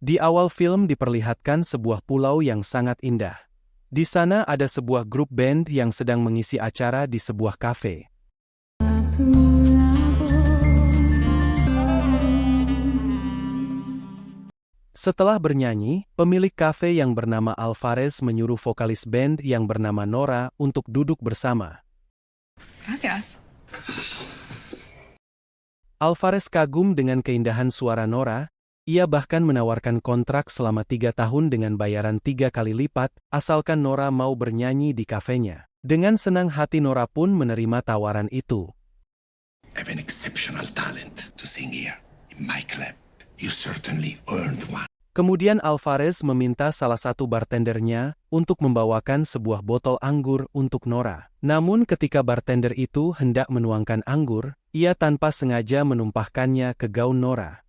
Di awal film diperlihatkan sebuah pulau yang sangat indah. Di sana ada sebuah grup band yang sedang mengisi acara di sebuah kafe. Setelah bernyanyi, pemilik kafe yang bernama Alvarez menyuruh vokalis band yang bernama Nora untuk duduk bersama. Gracias. Alvarez kagum dengan keindahan suara Nora. Ia bahkan menawarkan kontrak selama 3 tahun dengan bayaran 3 kali lipat, asalkan Nora mau bernyanyi di kafenya. Dengan senang hati Nora pun menerima tawaran itu. I have an exceptional talent to sing here, in my club. You certainly earned one. Kemudian Alvarez meminta salah satu bartendernya untuk membawakan sebuah botol anggur untuk Nora. Namun ketika bartender itu hendak menuangkan anggur, ia tanpa sengaja menumpahkannya ke gaun Nora.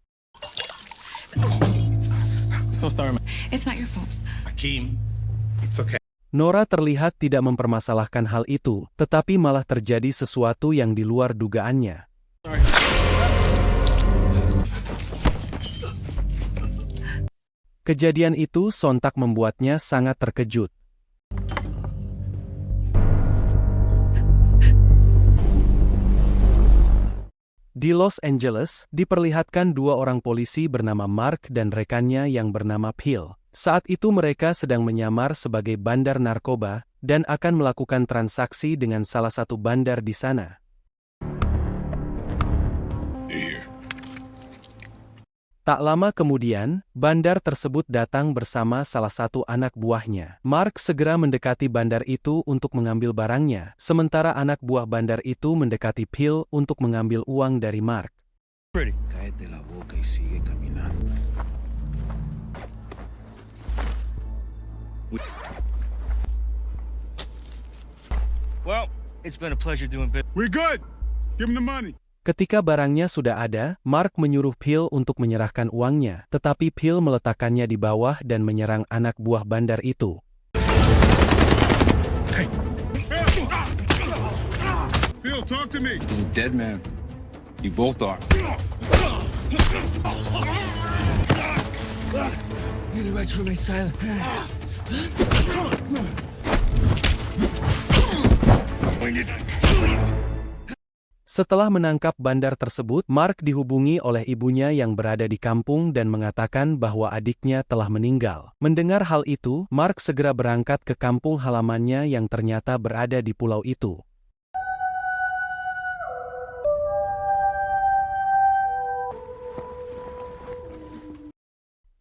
So sorry, man. It's not your fault. Hakim, it's okay. Nora terlihat tidak mempermasalahkan hal itu, tetapi malah terjadi sesuatu yang di luar dugaannya. Kejadian itu sontak membuatnya sangat terkejut. Di Los Angeles, diperlihatkan 2 orang polisi bernama Mark dan rekannya yang bernama Phil. Saat itu mereka sedang menyamar sebagai bandar narkoba dan akan melakukan transaksi dengan salah satu bandar di sana. Here. Tak lama kemudian, bandar tersebut datang bersama salah satu anak buahnya. Mark segera mendekati bandar itu untuk mengambil barangnya, sementara anak buah bandar itu mendekati Phil untuk mengambil uang dari Mark. Cáete la boca y sigue caminando. Well, it's been a pleasure doing business. We're good. Give him the money. Ketika barangnya sudah ada, Mark menyuruh Phil untuk menyerahkan uangnya, tetapi Phil meletakkannya di bawah dan menyerang anak buah bandar itu. Hey, Phil, talk to me. He's a dead man. You both are. You have the right to remain silent. Setelah menangkap bandar tersebut, Mark dihubungi oleh ibunya yang berada di kampung dan mengatakan bahwa adiknya telah meninggal. Mendengar hal itu, Mark segera berangkat ke kampung halamannya yang ternyata berada di pulau itu.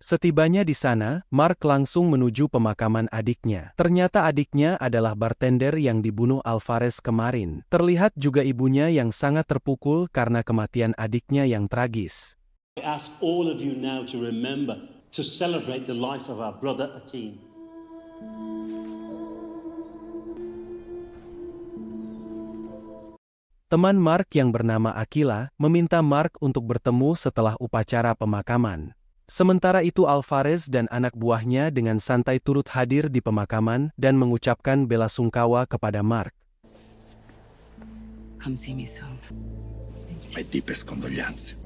Setibanya di sana, Mark langsung menuju pemakaman adiknya. Ternyata adiknya adalah bartender yang dibunuh Alvarez kemarin. Terlihat juga ibunya yang sangat terpukul karena kematian adiknya yang tragis. I ask all of you now to remember to celebrate the life of our brother Hakim. Teman Mark yang bernama Akila meminta Mark untuk bertemu setelah upacara pemakaman. Sementara itu Alvarez dan anak buahnya dengan santai turut hadir di pemakaman dan mengucapkan bela sungkawa kepada Mark. Come see me soon. my deepest condolences.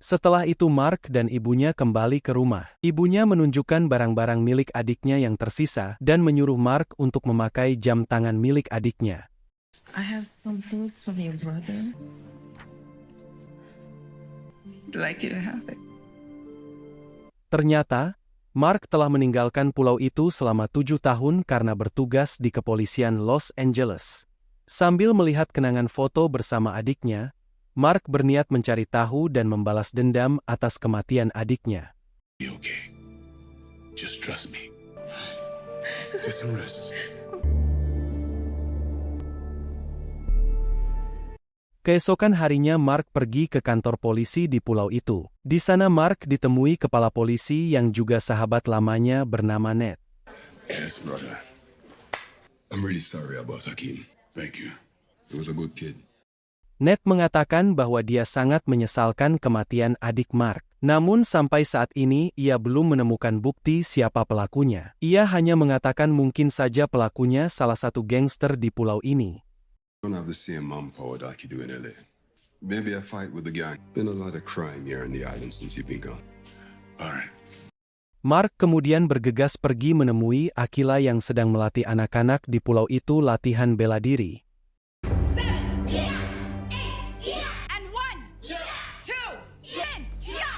Setelah itu Mark dan ibunya kembali ke rumah. Ibunya menunjukkan barang-barang milik adiknya yang tersisa dan menyuruh Mark untuk memakai jam tangan milik adiknya. I have some things from your brother. I'd like you to have it. Ternyata, Mark telah meninggalkan pulau itu selama 7 tahun karena bertugas di kepolisian Los Angeles. Sambil melihat kenangan foto bersama adiknya, Mark berniat mencari tahu dan membalas dendam atas kematian adiknya. Be okay. Just trust me. Get some rest. Keesokan harinya Mark pergi ke kantor polisi di pulau itu. Di sana Mark ditemui kepala polisi yang juga sahabat lamanya bernama Ned. Yes, brother. I'm really sorry about Hakim. Thank you. He was a good kid. Ned mengatakan bahwa dia sangat menyesalkan kematian adik Mark. Namun sampai saat ini ia belum menemukan bukti siapa pelakunya. Ia hanya mengatakan mungkin saja pelakunya salah satu gangster di pulau ini. You don't have the same manpower like you do in LA. Maybe a fight with the gang. Been a lot of crime here on the island since you've been gone. All right. Mark kemudian bergegas pergi menemui Akila yang sedang melatih anak-anak di pulau itu latihan bela diri. 7, yeah, 8, yeah, and 1, yeah, 2, 10, yeah.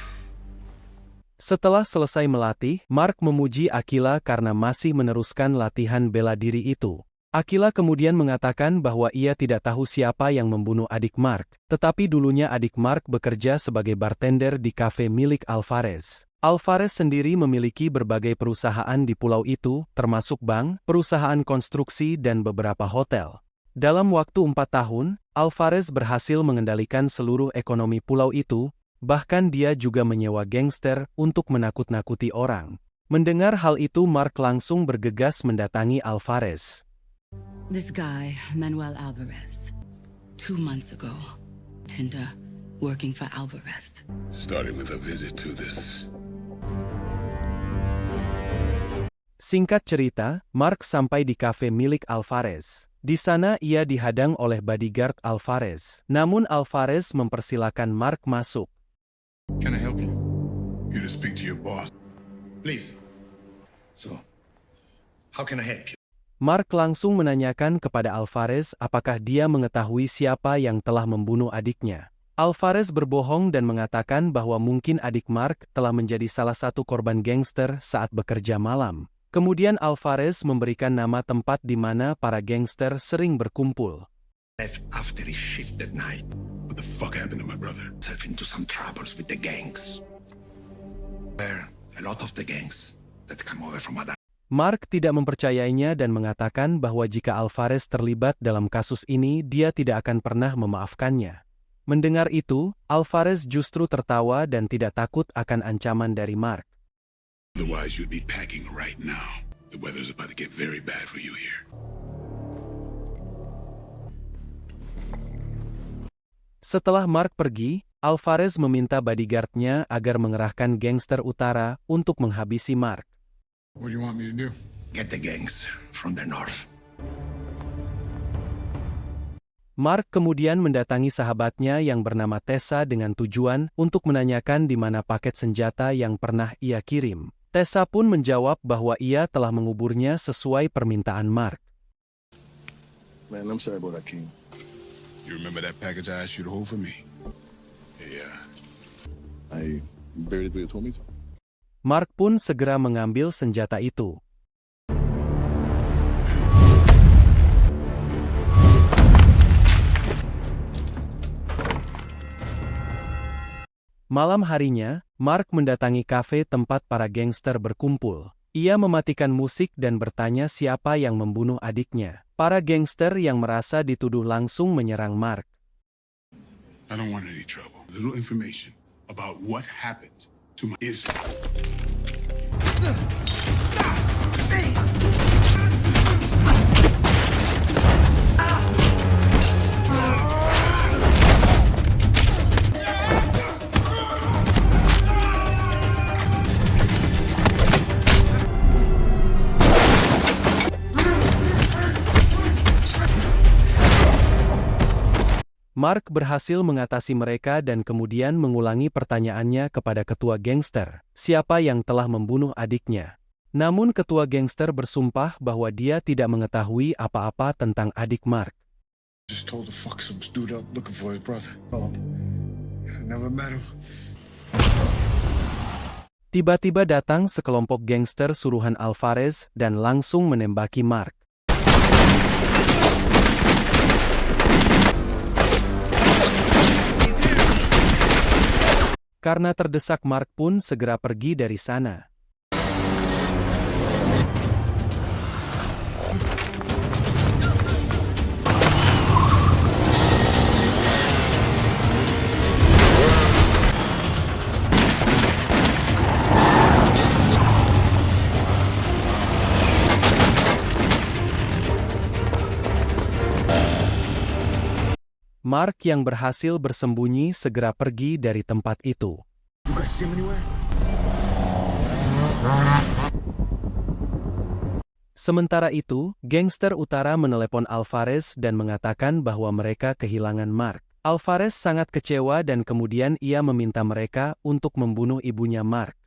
Setelah selesai melatih, Mark memuji Akila karena masih meneruskan latihan bela diri itu. Akila kemudian mengatakan bahwa ia tidak tahu siapa yang membunuh adik Mark, tetapi dulunya adik Mark bekerja sebagai bartender di kafe milik Alvarez. Alvarez sendiri memiliki berbagai perusahaan di pulau itu, termasuk bank, perusahaan konstruksi dan beberapa hotel. Dalam waktu 4 tahun, Alvarez berhasil mengendalikan seluruh ekonomi pulau itu, bahkan dia juga menyewa gangster untuk menakut-nakuti orang. Mendengar hal itu, Mark langsung bergegas mendatangi Alvarez. This guy, Manuel Alvarez. 2 months ago, Tinder, working for Alvarez. Starting with a visit to this. Singkat cerita, Mark sampai di kafe milik Alvarez. Di sana ia dihadang oleh bodyguard Alvarez. Namun Alvarez mempersilakan Mark masuk. Can I help you? You to speak to your boss. Please. So, how can I help you? Mark langsung menanyakan kepada Alvarez apakah dia mengetahui siapa yang telah membunuh adiknya. Alvarez berbohong dan mengatakan bahwa mungkin adik Mark telah menjadi salah satu korban gangster saat bekerja malam. Kemudian Alvarez memberikan nama tempat di mana para gangster sering berkumpul. Left after his shift that night. What the fuck happened to my brother? Self into some troubles with the gangs. Where a lot of the gangs that come over from other. Mark tidak mempercayainya dan mengatakan bahwa jika Alvarez terlibat dalam kasus ini, dia tidak akan pernah memaafkannya. Mendengar itu, Alvarez justru tertawa dan tidak takut akan ancaman dari Mark. Otherwise, you'd be packing right now. The weather's about to get very bad for you here. Setelah Mark pergi, Alvarez meminta bodyguard-nya agar mengerahkan gangster utara untuk menghabisi Mark. What do you want me to do? Get the gangs from the north. Mark kemudian mendatangi sahabatnya yang bernama Tessa dengan tujuan untuk menanyakan di mana paket senjata yang pernah ia kirim. Tessa pun menjawab bahwa ia telah menguburnya sesuai permintaan Mark. Man, I'm sorry about that, King. You remember that package I asked you to hold for me? Yeah. I barely told me to. Mark pun segera mengambil senjata itu. Malam harinya, Mark mendatangi kafe tempat para gangster berkumpul. Ia mematikan musik dan bertanya siapa yang membunuh adiknya. Para gangster yang merasa dituduh langsung menyerang Mark. I don't want any trouble. Little information about what happened to my is. Mark berhasil mengatasi mereka dan kemudian mengulangi pertanyaannya kepada ketua gangster, siapa yang telah membunuh adiknya. Namun ketua gangster bersumpah bahwa dia tidak mengetahui apa-apa tentang adik Mark. Just told the fuck some dude up looking for his brother. Oh, I never met him. Tiba-tiba datang sekelompok gangster suruhan Alvarez dan langsung menembaki Mark. Karena terdesak, Mark pun segera pergi dari sana. Mark yang berhasil bersembunyi segera pergi dari tempat itu. Sementara itu, gangster utara menelepon Alvarez dan mengatakan bahwa mereka kehilangan Mark. Alvarez sangat kecewa dan kemudian ia meminta mereka untuk membunuh ibunya Mark.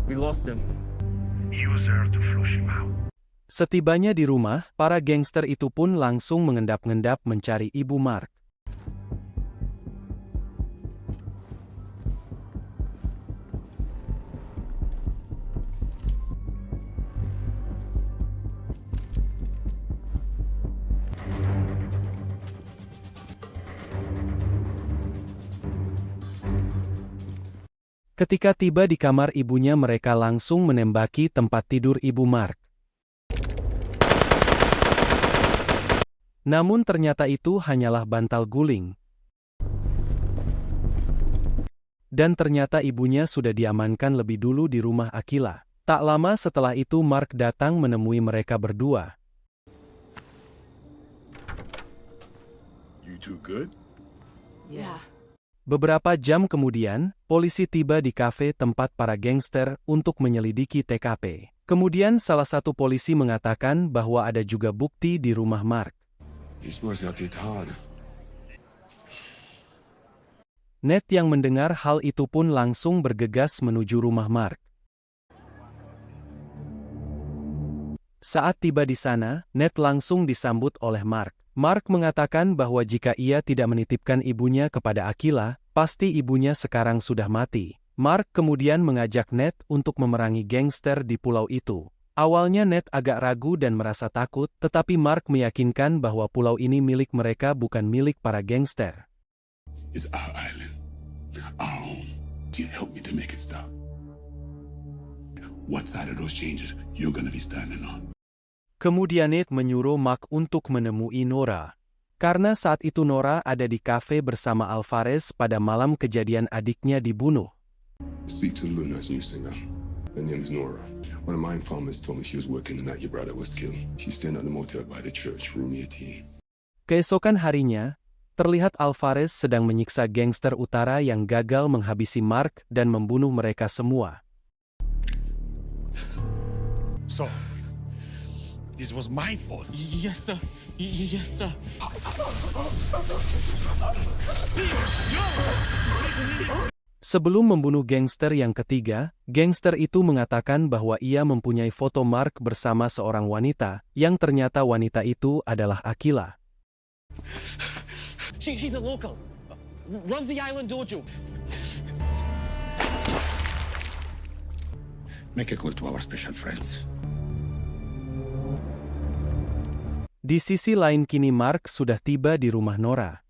We lost him. Use her to flush him out. Setibanya di rumah, para gangster itu pun langsung mengendap-ngendap mencari ibu Mark. Ketika tiba di kamar ibunya, mereka langsung menembaki tempat tidur ibu Mark. Namun ternyata itu hanyalah bantal guling. Dan ternyata ibunya sudah diamankan lebih dulu di rumah Akilah. Tak lama setelah itu Mark datang menemui mereka berdua. You two good? Yeah. Beberapa jam kemudian, polisi tiba di kafe tempat para gangster untuk menyelidiki TKP. Kemudian salah satu polisi mengatakan bahwa ada juga bukti di rumah Mark. Ned yang mendengar hal itu pun langsung bergegas menuju rumah Mark. Saat tiba di sana, Ned langsung disambut oleh Mark. Mark mengatakan bahwa jika ia tidak menitipkan ibunya kepada Akilah, pasti ibunya sekarang sudah mati. Mark kemudian mengajak Ned untuk memerangi gangster di pulau itu. Awalnya Ned agak ragu dan merasa takut, tetapi Mark meyakinkan bahwa pulau ini milik mereka, bukan milik para gangster. It's our island, our home. You help me to make it stop. What side of those changes you're gonna be standing on? Kemudian Ned menyuruh Mark untuk menemui Nora. Karena saat itu Nora ada di kafe bersama Alvarez pada malam kejadian adiknya dibunuh. Speak to Luna's new singer. Her name is Nora. One of my informants told me she was working the night your brother was killed. She's staying at the motel by the church, room 18. Keesokan harinya, terlihat Alvarez sedang menyiksa gangster utara yang gagal menghabisi Mark dan membunuh mereka semua. So, this was my fault. Yes, sir. Yes, sir. Sebelum membunuh gangster yang ketiga, gangster itu mengatakan bahwa ia mempunyai foto Mark bersama seorang wanita, yang ternyata wanita itu adalah Akilah. She's a local. Runs the island dojo. Make a call to our special friends. Di sisi lain kini Mark sudah tiba di rumah Nora.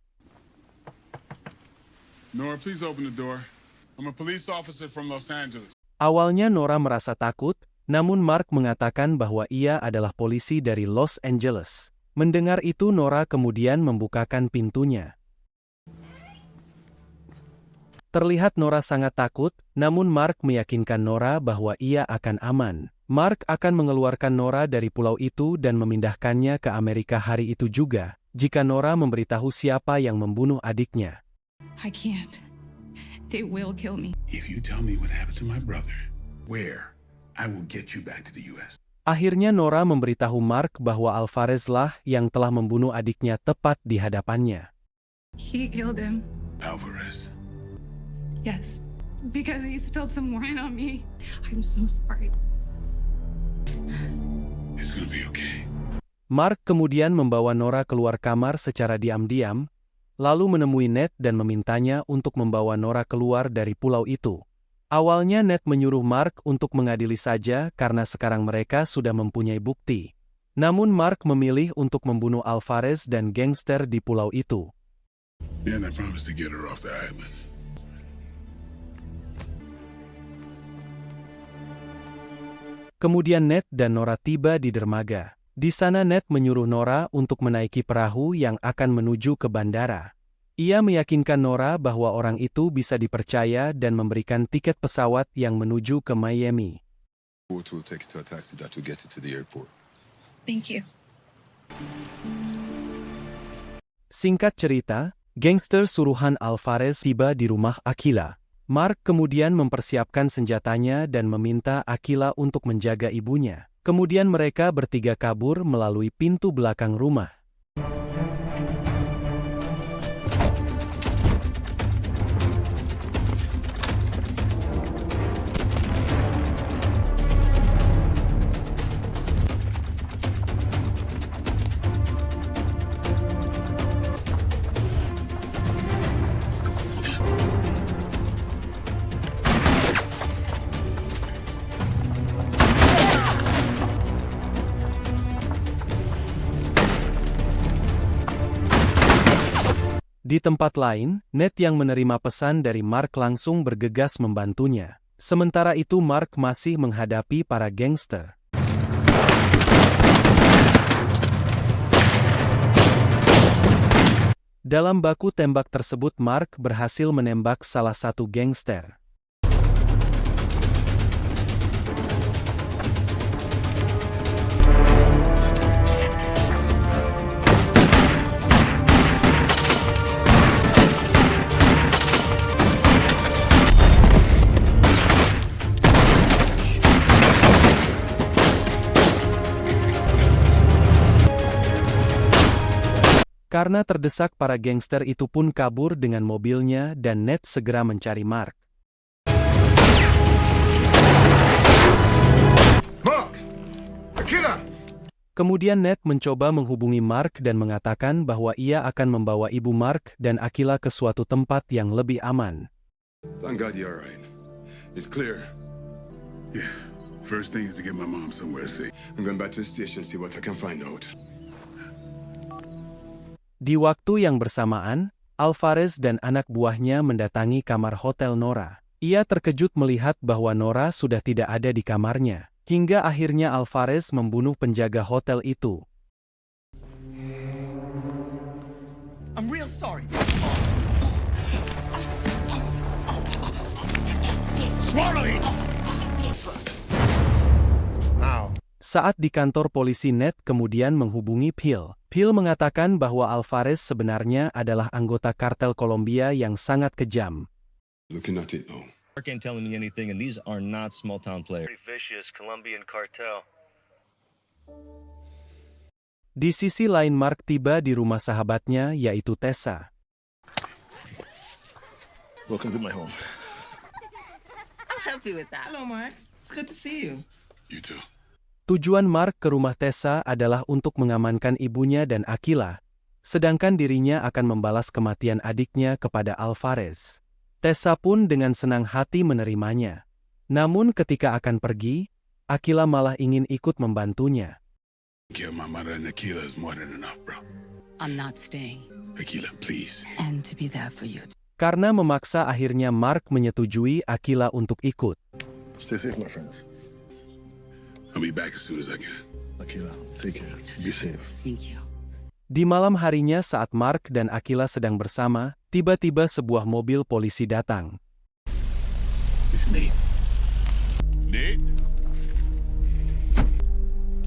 Nora, please open the door. I'm a police officer from Los Angeles. Awalnya Nora merasa takut, namun Mark mengatakan bahwa ia adalah polisi dari Los Angeles. Mendengar itu Nora kemudian membukakan pintunya. Terlihat Nora sangat takut, namun Mark meyakinkan Nora bahwa ia akan aman. Mark akan mengeluarkan Nora dari pulau itu dan memindahkannya ke Amerika hari itu juga, jika Nora memberitahu siapa yang membunuh adiknya. I can't. They will kill me. If you tell me what happened to my brother, where, I will get you back to the U.S. Akhirnya Nora memberitahu Mark bahwa Alvarez lah yang telah membunuh adiknya tepat di hadapannya. He killed him. Alvarez? Yes. Because he spilled some wine on me. I'm so sorry. It's gonna be okay. Mark kemudian membawa Nora keluar kamar secara diam-diam, lalu menemui Ned dan memintanya untuk membawa Nora keluar dari pulau itu. Awalnya Ned menyuruh Mark untuk mengadili saja karena sekarang mereka sudah mempunyai bukti. Namun Mark memilih untuk membunuh Alvarez dan gangster di pulau itu. And I promised to get her off the island. Kemudian Ned dan Nora tiba di dermaga. Di sana Ned menyuruh Nora untuk menaiki perahu yang akan menuju ke bandara. Ia meyakinkan Nora bahwa orang itu bisa dipercaya dan memberikan tiket pesawat yang menuju ke Miami. We'll take it to a taxi that will get you to the airport. Thank you. Singkat cerita, gangster suruhan Alvarez tiba di rumah Akilah. Mark kemudian mempersiapkan senjatanya dan meminta Akilah untuk menjaga ibunya. Kemudian mereka bertiga kabur melalui pintu belakang rumah. Di tempat lain, Ned yang menerima pesan dari Mark langsung bergegas membantunya. Sementara itu Mark masih menghadapi para gangster. Dalam baku tembak tersebut Mark berhasil menembak salah satu gangster. Karena terdesak para gangster itu pun kabur dengan mobilnya dan Ned segera mencari Mark. Mark! The killer! Kemudian Ned mencoba menghubungi Mark dan mengatakan bahwa ia akan membawa ibu Mark dan Akilah ke suatu tempat yang lebih aman. Thank God you're all right. It's clear. Yeah. First thing is to get my mom somewhere safe. I'm going back to the station, see what I can find out. Di waktu yang bersamaan, Alvarez dan anak buahnya mendatangi kamar hotel Nora. Ia terkejut melihat bahwa Nora sudah tidak ada di kamarnya. Hingga akhirnya Alvarez membunuh penjaga hotel itu. I'm real sorry. Saat di kantor polisi Ned kemudian menghubungi Phil. Phil mengatakan bahwa Alvarez sebenarnya adalah anggota kartel Kolombia yang sangat kejam. Looking at it now. Mark ain't telling me anything, and these are not small-town players. Pretty vicious Colombian cartel. Di sisi lain Mark tiba di rumah sahabatnya yaitu Tessa. Welcome to my home. I'm happy with that. Hello, Mark. It's good to see you. You too. Tujuan Mark ke rumah Tessa adalah untuk mengamankan ibunya dan Akilah, sedangkan dirinya akan membalas kematian adiknya kepada Alvarez. Tessa pun dengan senang hati menerimanya. Namun ketika akan pergi, Akilah malah ingin ikut membantunya. Kill my mother and Akilah is more than enough, bro. I'm not staying. Akilah, please. And to be there for you. Karena memaksa akhirnya Mark menyetujui Akilah untuk ikut. Stay safe, my friends. I'll be back as soon as I can. Akilah, take care. Be safe. Thank you. Di malam harinya saat Mark dan Akilah sedang bersama, tiba-tiba sebuah mobil polisi datang. It's Nate. Nate?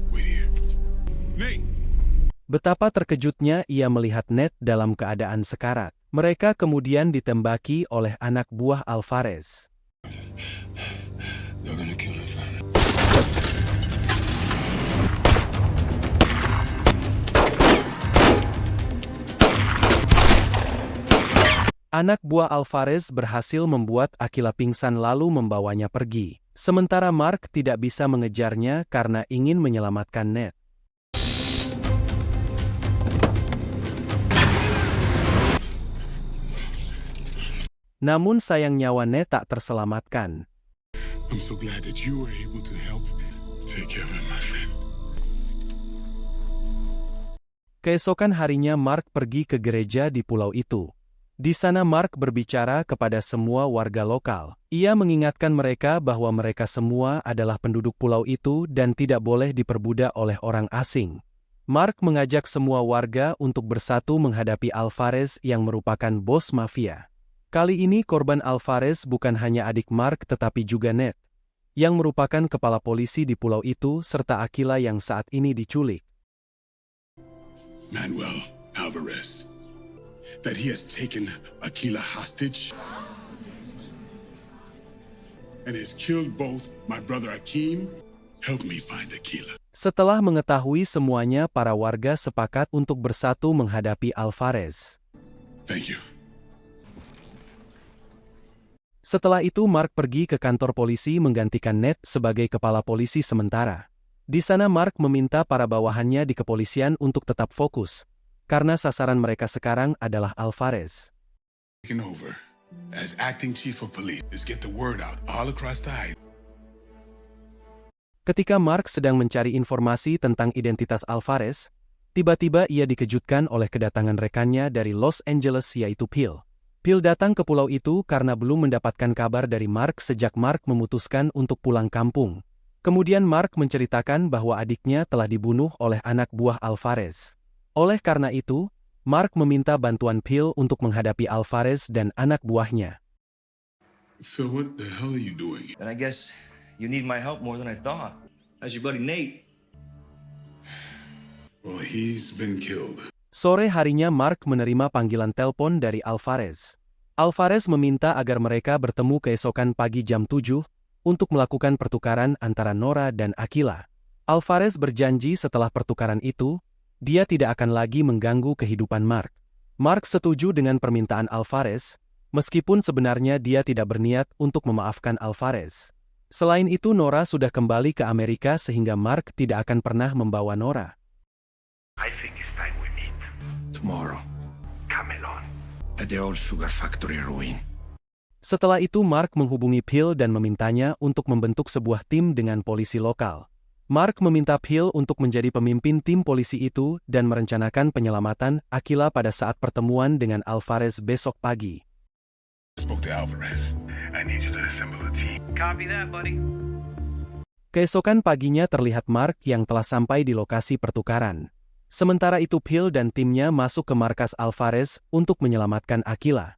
Wait here. Nate! Betapa terkejutnya ia melihat Ned dalam keadaan sekarat. Mereka kemudian ditembaki oleh anak buah Alvarez. They're gonna kill my family. Anak buah Alvarez berhasil membuat Akilah pingsan lalu membawanya pergi. Sementara Mark tidak bisa mengejarnya karena ingin menyelamatkan Ned. Namun sayang nyawa Ned tak terselamatkan. I'm so glad that you were able to help take care of him, my friend. Keesokan harinya Mark pergi ke gereja di pulau itu. Di sana Mark berbicara kepada semua warga lokal. Ia mengingatkan mereka bahwa mereka semua adalah penduduk pulau itu dan tidak boleh diperbudak oleh orang asing. Mark mengajak semua warga untuk bersatu menghadapi Alvarez yang merupakan bos mafia. Kali ini korban Alvarez bukan hanya adik Mark tetapi juga Ned, yang merupakan kepala polisi di pulau itu serta Akilah yang saat ini diculik. Manuel Alvarez. That he has taken Akilah hostage and has killed both my brother Akeem. Help me find Akilah. Setelah mengetahui semuanya, para warga sepakat untuk bersatu menghadapi Alvarez. Thank you. Setelah itu Mark pergi ke kantor polisi menggantikan Ned sebagai kepala polisi sementara. Di sana Mark meminta para bawahannya di kepolisian untuk tetap fokus. Karena sasaran mereka sekarang adalah Alvarez. Taking over as acting chief of police is get the word out all across the island. Ketika Mark sedang mencari informasi tentang identitas Alvarez, Tiba-tiba ia dikejutkan oleh kedatangan rekannya dari Los Angeles yaitu Phil. Phil datang ke pulau itu karena belum mendapatkan kabar dari Mark sejak Mark memutuskan untuk pulang kampung. Kemudian Mark menceritakan bahwa adiknya telah dibunuh oleh anak buah Alvarez. Oleh karena itu, Mark meminta bantuan Phil untuk menghadapi Alvarez dan anak buahnya. Phil, what the hell are you doing? Then I guess you need my help more than I thought. How's your buddy Nate? Well, he's been killed. Sore harinya Mark menerima panggilan telepon dari Alvarez. Alvarez meminta agar mereka bertemu keesokan pagi jam 7 untuk melakukan pertukaran antara Nora dan Akila. Alvarez berjanji setelah pertukaran itu, dia tidak akan lagi mengganggu kehidupan Mark. Mark setuju dengan permintaan Alvarez, meskipun sebenarnya dia tidak berniat untuk memaafkan Alvarez. Selain itu Nora sudah kembali ke Amerika sehingga Mark tidak akan pernah membawa Nora. I think it's time we meet. Tomorrow, Camelon, at the old sugar factory ruin. Setelah itu Mark menghubungi Phil dan memintanya untuk membentuk sebuah tim dengan polisi lokal. Mark meminta Phil untuk menjadi pemimpin tim polisi itu dan merencanakan penyelamatan Akila pada saat pertemuan dengan Alvarez besok pagi. Spoke to Alvarez. I need you to assemble a team. Copy that, buddy. Keesokan paginya terlihat Mark yang telah sampai di lokasi pertukaran. Sementara itu Phil dan timnya masuk ke markas Alvarez untuk menyelamatkan Akila.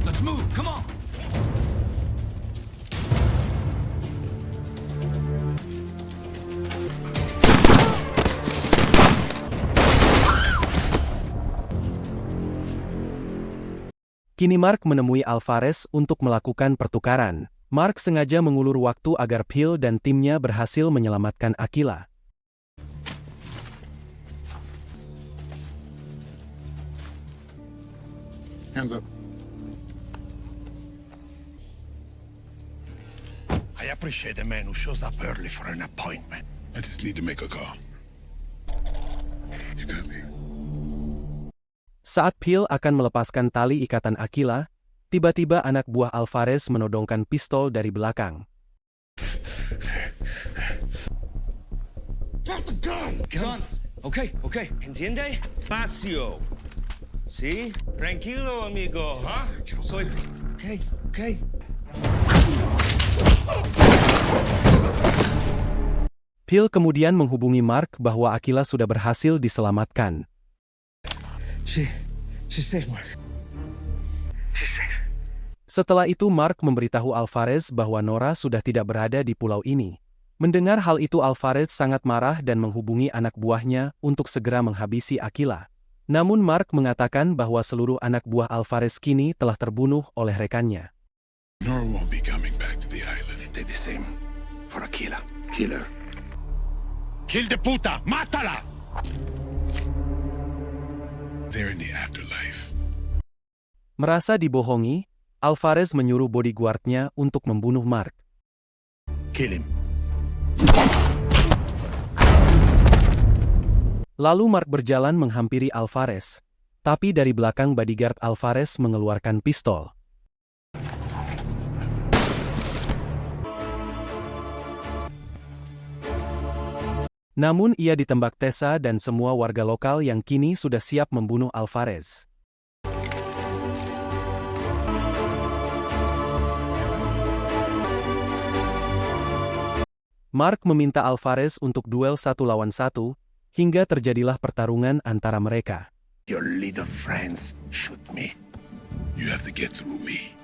Let's move, come on! Kini Mark menemui Alvarez untuk melakukan pertukaran. Mark sengaja mengulur waktu agar Phil dan timnya berhasil menyelamatkan Akila. Hands up. I appreciate a man who shows up early for an appointment. I just need to make a call. You got me. Saat Phil akan melepaskan tali ikatan Akila, tiba-tiba anak buah Alvarez menodongkan pistol dari belakang. Drop the gun! Guns! Okay, entiende? Espacio. Sí? Tranquilo, amigo, huh? Soy... Okay. Phil kemudian menghubungi Mark bahwa Akila sudah berhasil diselamatkan. She's safe, Mark. She's safe. Setelah itu Mark memberitahu Alvarez bahwa Nora sudah tidak berada di pulau ini. Mendengar hal itu Alvarez sangat marah dan menghubungi anak buahnya untuk segera menghabisi Akila. Namun Mark mengatakan bahwa seluruh anak buah Alvarez kini telah terbunuh oleh rekannya. Nora won't be coming back to the island. Did the same for Akila. Killer. Kill the puta! Mátala! They're in the afterlife. Merasa dibohongi, Alvarez menyuruh bodyguardnya untuk membunuh Mark. Kill him. Lalu Mark berjalan menghampiri Alvarez, tapi dari belakang bodyguard Alvarez mengeluarkan pistol. Namun ia ditembak Tessa dan semua warga lokal yang kini sudah siap membunuh Alvarez. Mark meminta Alvarez untuk duel 1 lawan 1, hingga terjadilah pertarungan antara mereka. Your little friends shoot me. You have to get through me.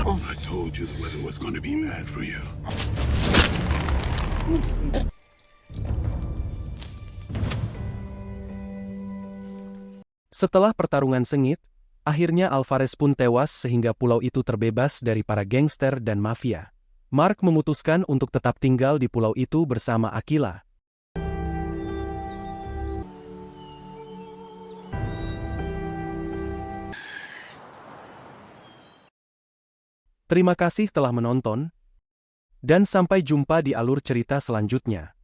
I told you the weather was going to be bad for you. Setelah pertarungan sengit, akhirnya Alvarez pun tewas sehingga pulau itu terbebas dari para gangster dan mafia. Mark memutuskan untuk tetap tinggal di pulau itu bersama Akila. Terima kasih telah menonton, dan sampai jumpa di alur cerita selanjutnya.